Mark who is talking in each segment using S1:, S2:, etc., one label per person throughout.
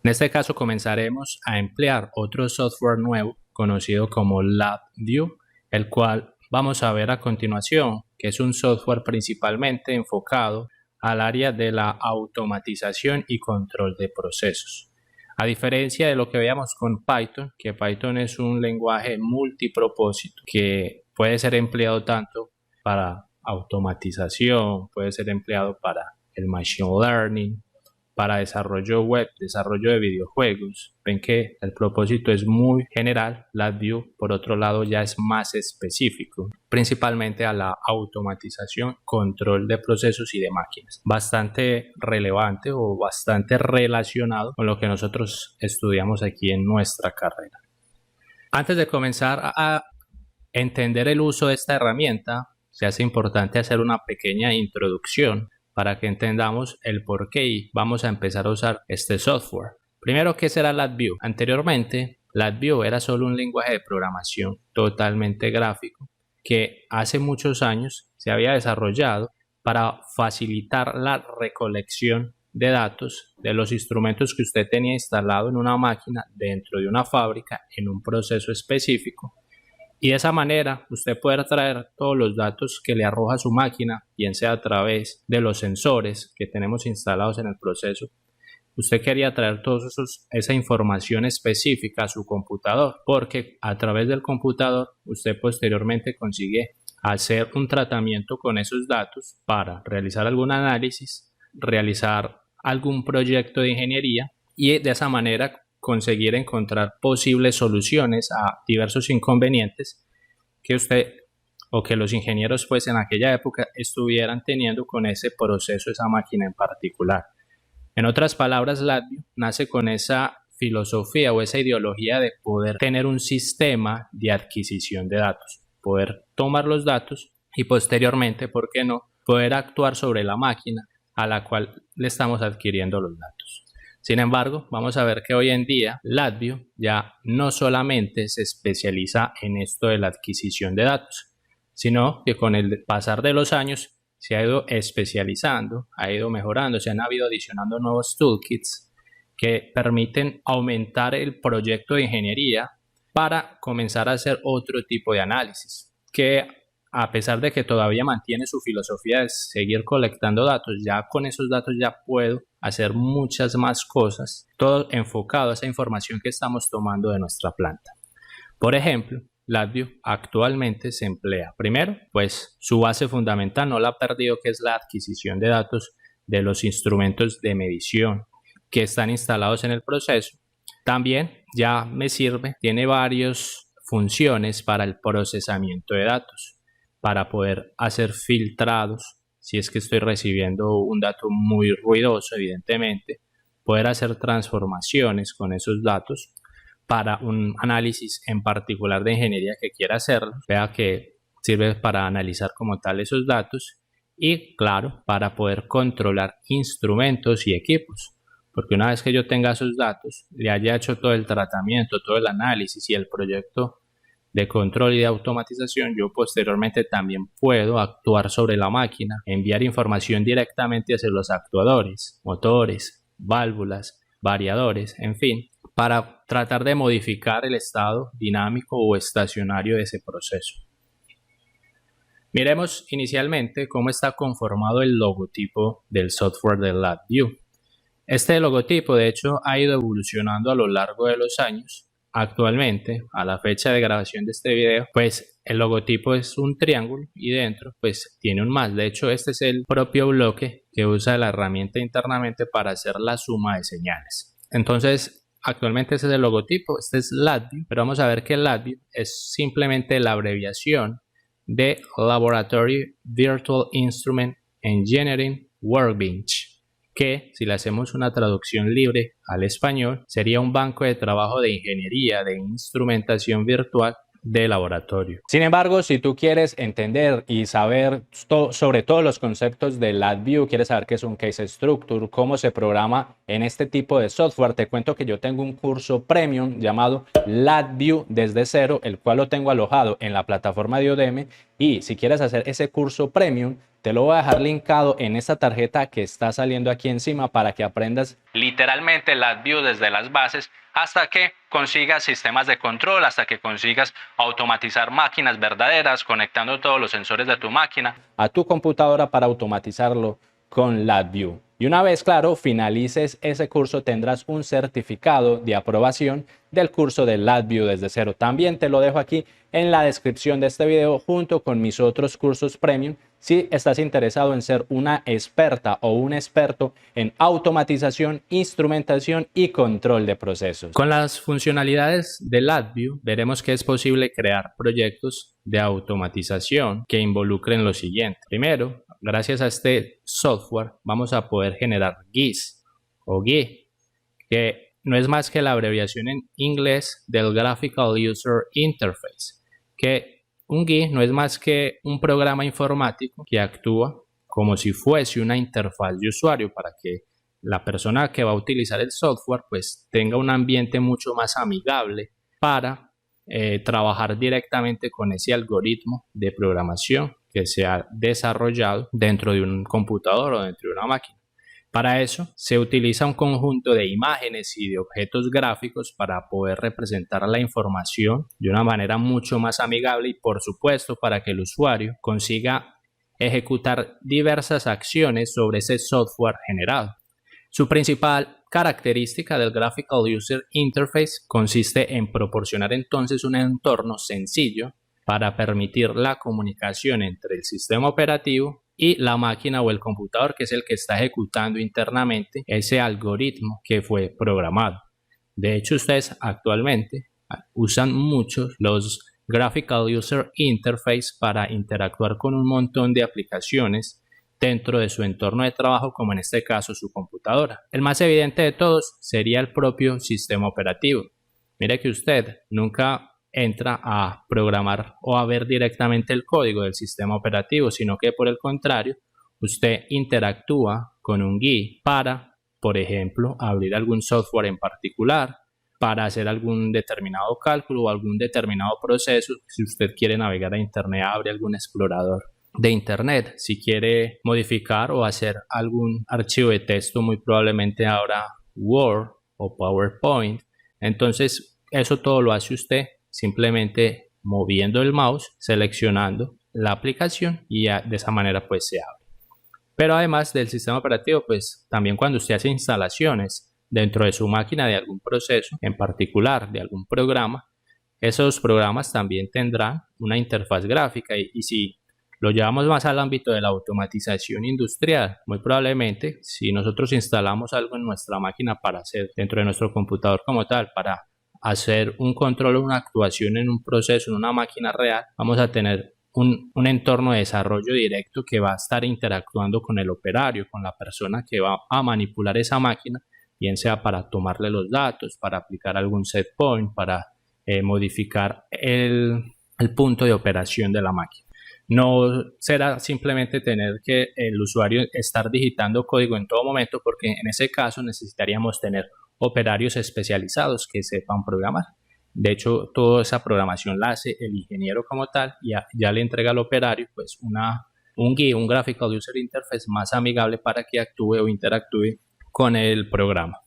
S1: En este caso comenzaremos a emplear otro software nuevo conocido como LabVIEW, el cual vamos a ver a continuación, que es un software principalmente enfocado al área de la automatización y control de procesos. A diferencia de lo que veíamos con Python, que Python es un lenguaje multipropósito que puede ser empleado tanto para automatización, puede ser empleado para el machine learning, para desarrollo web, desarrollo de videojuegos. Ven que el propósito es muy general. LabVIEW, por otro lado, ya es más específico, principalmente a la automatización, control de procesos y de máquinas. Bastante relevante o bastante relacionado con lo que nosotros estudiamos aquí en nuestra carrera. Antes de comenzar a entender el uso de esta herramienta, se hace importante hacer una pequeña introducción para que entendamos el por qué y vamos a empezar a usar este software. Primero, ¿qué será LabVIEW? Anteriormente, LabVIEW era solo un lenguaje de programación totalmente gráfico que hace muchos años se había desarrollado para facilitar la recolección de datos de los instrumentos que usted tenía instalado en una máquina dentro de una fábrica en un proceso específico. Y de esa manera usted puede traer todos los datos que le arroja su máquina, bien sea a través de los sensores que tenemos instalados en el proceso. Usted quería traer toda esa información específica a su computador, porque a través del computador usted posteriormente consigue hacer un tratamiento con esos datos para realizar algún análisis, realizar algún proyecto de ingeniería y de esa manera conseguir encontrar posibles soluciones a diversos inconvenientes que usted o que los ingenieros pues en aquella época estuvieran teniendo con ese proceso, esa máquina en particular. En otras palabras, LabVIEW nace con esa filosofía o esa ideología de poder tener un sistema de adquisición de datos, poder tomar los datos y posteriormente, ¿por qué no?, poder actuar sobre la máquina a la cual le estamos adquiriendo los datos. Sin embargo, vamos a ver que hoy en día LabVIEW ya no solamente se especializa en esto de la adquisición de datos, sino que con el pasar de los años se ha ido especializando, ha ido mejorando, se han ido adicionando nuevos toolkits que permiten aumentar el proyecto de ingeniería para comenzar a hacer otro tipo de análisis, que a pesar de que todavía mantiene su filosofía de seguir colectando datos, ya con esos datos ya puedo hacer muchas más cosas, todo enfocado a esa información que estamos tomando de nuestra planta. Por ejemplo, LabVIEW actualmente se emplea, primero, pues su base fundamental no la ha perdido, que es la adquisición de datos de los instrumentos de medición que están instalados en el proceso. También ya me sirve, tiene varias funciones para el procesamiento de datos, para poder hacer filtrados, si es que estoy recibiendo un dato muy ruidoso, evidentemente, poder hacer transformaciones con esos datos para un análisis en particular de ingeniería que quiera hacerlo, vea que sirve para analizar como tal esos datos y, claro, para poder controlar instrumentos y equipos, porque una vez que yo tenga esos datos, le haya hecho todo el tratamiento, todo el análisis y el proyecto de control y de automatización, yo posteriormente también puedo actuar sobre la máquina, enviar información directamente hacia los actuadores, motores, válvulas, variadores, en fin, para tratar de modificar el estado dinámico o estacionario de ese proceso. Miremos inicialmente cómo está conformado el logotipo del software de LabVIEW. Este logotipo, de hecho, ha ido evolucionando a lo largo de los años. Actualmente, a la fecha de grabación de este video, pues el logotipo es un triángulo y dentro pues tiene un más. De hecho, este es el propio bloque que usa la herramienta internamente para hacer la suma de señales. Entonces, actualmente ese es el logotipo, este es LabVIEW, pero vamos a ver que LabVIEW es simplemente la abreviación de Laboratory Virtual Instrument Engineering Workbench, que si le hacemos una traducción libre al español sería un banco de trabajo de ingeniería de instrumentación virtual de laboratorio. Sin embargo, si tú quieres entender y saber sobre todos los conceptos de LabVIEW, quieres saber qué es un case structure, cómo se programa en este tipo de software, te cuento que yo tengo un curso premium llamado LabVIEW desde cero, el cual lo tengo alojado en la plataforma de Udemy, Y si quieres hacer ese curso premium, te lo voy a dejar linkado en esta tarjeta que está saliendo aquí encima para que aprendas literalmente LabVIEW desde las bases hasta que consigas sistemas de control, hasta que consigas automatizar máquinas verdaderas, conectando todos los sensores de tu máquina a tu computadora para automatizarlo con LabVIEW. Y una vez, claro, finalices ese curso, tendrás un certificado de aprobación del curso de LabVIEW desde cero. También te lo dejo aquí en la descripción de este video junto con mis otros cursos premium si estás interesado en ser una experta o un experto en automatización, instrumentación y control de procesos. Con las funcionalidades de LabVIEW veremos que es posible crear proyectos de automatización que involucren lo siguiente. Primero, gracias a este software vamos a poder generar GUIs o GUI, que no es más que la abreviación en inglés del Graphical User Interface, que un GUI no es más que un programa informático que actúa como si fuese una interfaz de usuario para que la persona que va a utilizar el software pues tenga un ambiente mucho más amigable para trabajar directamente con ese algoritmo de programación que se ha desarrollado dentro de un computador o dentro de una máquina. Para eso se utiliza un conjunto de imágenes y de objetos gráficos para poder representar la información de una manera mucho más amigable y, por supuesto, para que el usuario consiga ejecutar diversas acciones sobre ese software generado. Su principal característica del Graphical User Interface consiste en proporcionar entonces un entorno sencillo para permitir la comunicación entre el sistema operativo y la máquina o el computador, que es el que está ejecutando internamente ese algoritmo que fue programado. De hecho, ustedes actualmente usan mucho los Graphical User Interface para interactuar con un montón de aplicaciones dentro de su entorno de trabajo, como en este caso su computadora. El más evidente de todos sería el propio sistema operativo. Mire que usted nunca entra a programar o a ver directamente el código del sistema operativo, sino que por el contrario, usted interactúa con un GUI para, por ejemplo, abrir algún software en particular, para hacer algún determinado cálculo o algún determinado proceso. Si usted quiere navegar a internet, abre algún explorador de internet. Si quiere modificar o hacer algún archivo de texto, muy probablemente ahora Word o PowerPoint. Entonces, eso todo lo hace usted simplemente moviendo el mouse, seleccionando la aplicación y de esa manera pues se abre. Pero además del sistema operativo, pues también cuando usted hace instalaciones dentro de su máquina de algún proceso, en particular de algún programa, esos programas también tendrán una interfaz gráfica y si lo llevamos más al ámbito de la automatización industrial, muy probablemente si nosotros instalamos algo en nuestra máquina para hacer dentro de nuestro computador como tal, para hacer un control o una actuación en un proceso, en una máquina real, vamos a tener un entorno de desarrollo directo que va a estar interactuando con el operario, con la persona que va a manipular esa máquina, bien sea para tomarle los datos, para aplicar algún set point, para modificar el punto de operación de la máquina. No será simplemente tener que el usuario estar digitando código en todo momento, porque en ese caso necesitaríamos tener operarios especializados que sepan programar. De hecho, toda esa programación la hace el ingeniero como tal y ya le entrega al operario pues un GUI, un Graphical User Interface más amigable para que actúe o interactúe con el programa.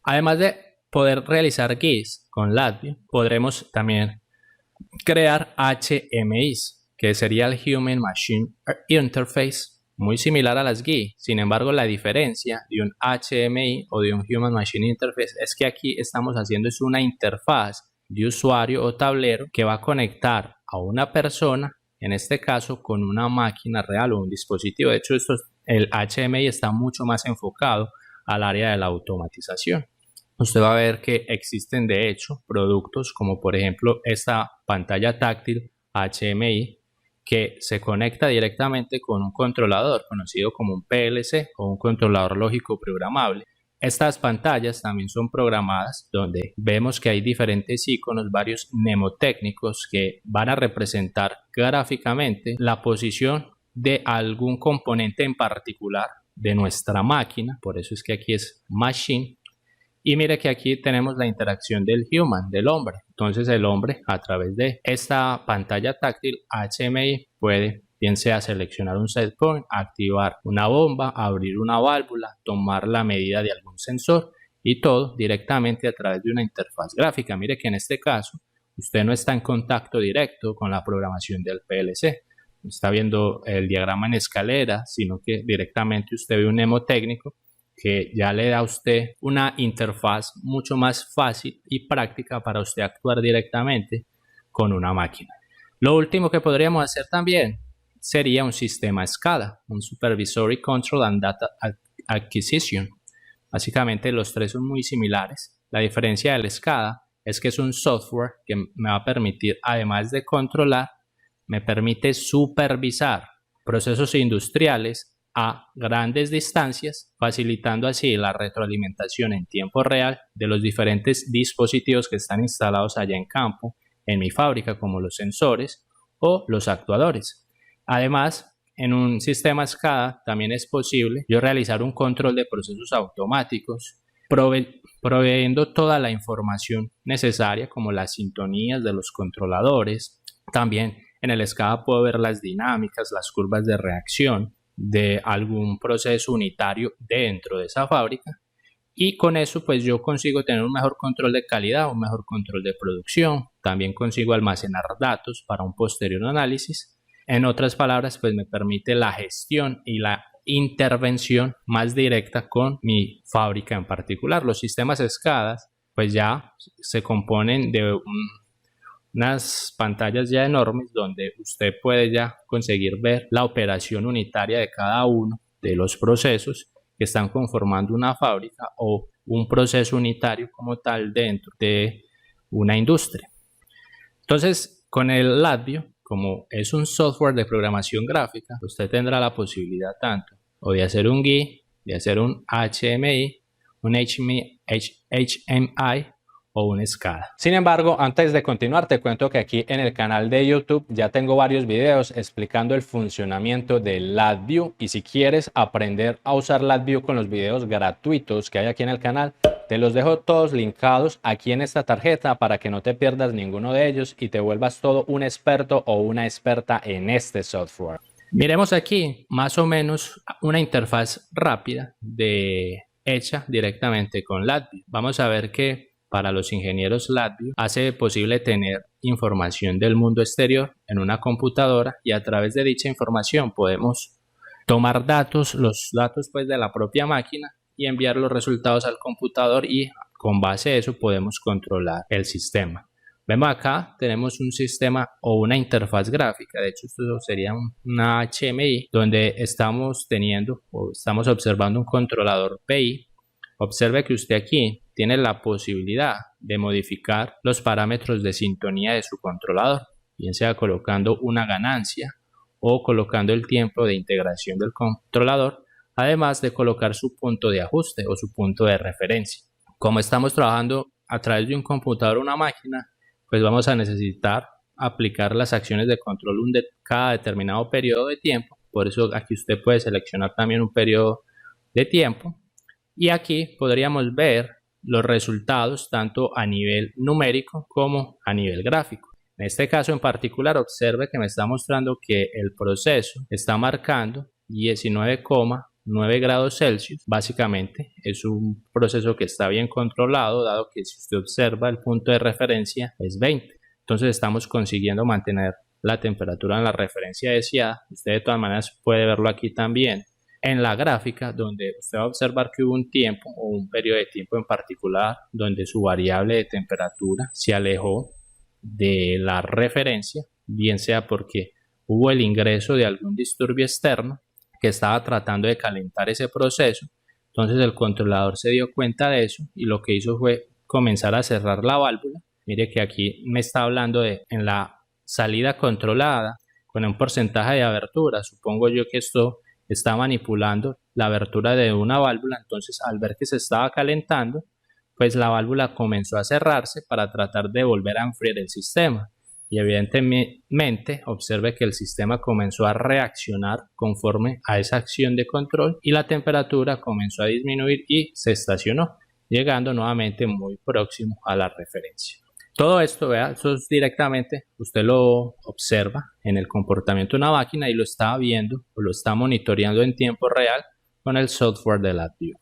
S1: Además de poder realizar GUIs con LabVIEW, podremos también crear HMIs, que sería el Human Machine Interface, muy similar a las GUI. Sin embargo, la diferencia de un HMI o de un Human Machine Interface es que aquí estamos haciendo es una interfaz de usuario o tablero que va a conectar a una persona, en este caso con una máquina real o un dispositivo. De hecho, el HMI está mucho más enfocado al área de la automatización. Usted va a ver que existen de hecho productos como por ejemplo esta pantalla táctil HMI, que se conecta directamente con un controlador conocido como un PLC o un controlador lógico programable. Estas pantallas también son programadas, donde vemos que hay diferentes iconos, varios mnemotécnicos que van a representar gráficamente la posición de algún componente en particular de nuestra máquina. Por eso es que aquí es Machine. Y mire que aquí tenemos la interacción del human, del hombre. Entonces el hombre, a través de esta pantalla táctil HMI, puede bien sea seleccionar un set point, activar una bomba, abrir una válvula, tomar la medida de algún sensor y todo directamente a través de una interfaz gráfica. Mire que en este caso usted no está en contacto directo con la programación del PLC. No está viendo el diagrama en escalera, sino que directamente usted ve un mnemotécnico que ya le da a usted una interfaz mucho más fácil y práctica para usted actuar directamente con una máquina. Lo último que podríamos hacer también sería un sistema SCADA, un Supervisory Control and Data Acquisition. Básicamente los tres son muy similares. La diferencia del SCADA es que es un software que me va a permitir, además de controlar, me permite supervisar procesos industriales a grandes distancias, facilitando así la retroalimentación en tiempo real de los diferentes dispositivos que están instalados allá en campo, en mi fábrica, como los sensores o los actuadores. Además, en un sistema SCADA también es posible yo realizar un control de procesos automáticos, proveyendo toda la información necesaria como las sintonías de los controladores. También en el SCADA puedo ver las dinámicas, las curvas de reacción de algún proceso unitario dentro de esa fábrica, y con eso pues yo consigo tener un mejor control de calidad, un mejor control de producción. También consigo almacenar datos para un posterior análisis. En otras palabras, pues me permite la gestión y la intervención más directa con mi fábrica en particular. Los sistemas SCADA pues ya se componen de unas pantallas ya enormes donde usted puede ya conseguir ver la operación unitaria de cada uno de los procesos que están conformando una fábrica o un proceso unitario como tal dentro de una industria. Entonces, con el LabVIEW, como es un software de programación gráfica, usted tendrá la posibilidad tanto o de hacer un GUI, de hacer un HMI, un HMI o un SCADA. Sin embargo, antes de continuar, te cuento que aquí en el canal de YouTube ya tengo varios videos explicando el funcionamiento de LabVIEW, y si quieres aprender a usar LabVIEW con los videos gratuitos que hay aquí en el canal, te los dejo todos linkados aquí en esta tarjeta para que no te pierdas ninguno de ellos y te vuelvas todo un experto o una experta en este software. Miremos aquí más o menos una interfaz rápida hecha directamente con LabVIEW. Vamos a ver que para los ingenieros LabVIEW hace posible tener información del mundo exterior en una computadora, y a través de dicha información podemos tomar datos, los datos pues de la propia máquina, y enviar los resultados al computador, y con base a eso podemos controlar el sistema. Vemos acá tenemos un sistema o una interfaz gráfica. De hecho esto sería una HMI donde estamos teniendo o estamos observando un controlador PI. Observe que usted aquí tiene la posibilidad de modificar los parámetros de sintonía de su controlador, bien sea colocando una ganancia o colocando el tiempo de integración del controlador, además de colocar su punto de ajuste o su punto de referencia. Como estamos trabajando a través de un computador o una máquina, pues vamos a necesitar aplicar las acciones de control de cada determinado periodo de tiempo. Por eso aquí usted puede seleccionar también un periodo de tiempo, y aquí podríamos ver los resultados tanto a nivel numérico como a nivel gráfico. En este caso en particular, observe que me está mostrando que el proceso está marcando 19,9 grados Celsius. Básicamente es un proceso que está bien controlado, dado que si usted observa el punto de referencia es 20. Entonces estamos consiguiendo mantener la temperatura en la referencia deseada. Usted de todas maneras puede verlo aquí también en la gráfica, donde usted va a observar que hubo un tiempo o un periodo de tiempo en particular donde su variable de temperatura se alejó de la referencia, bien sea porque hubo el ingreso de algún disturbio externo que estaba tratando de calentar ese proceso. Entonces el controlador se dio cuenta de eso y lo que hizo fue comenzar a cerrar la válvula. Mire que aquí me está hablando de en la salida controlada con un porcentaje de abertura. Supongo yo que esto está manipulando la abertura de una válvula. Entonces al ver que se estaba calentando, pues la válvula comenzó a cerrarse para tratar de volver a enfriar el sistema, y evidentemente observe que el sistema comenzó a reaccionar conforme a esa acción de control y la temperatura comenzó a disminuir y se estacionó. llegando nuevamente muy próximo a la referencia. Todo esto, vea, eso es directamente, usted lo observa en el comportamiento de una máquina y lo está viendo o lo está monitoreando en tiempo real con el software de LabVIEW.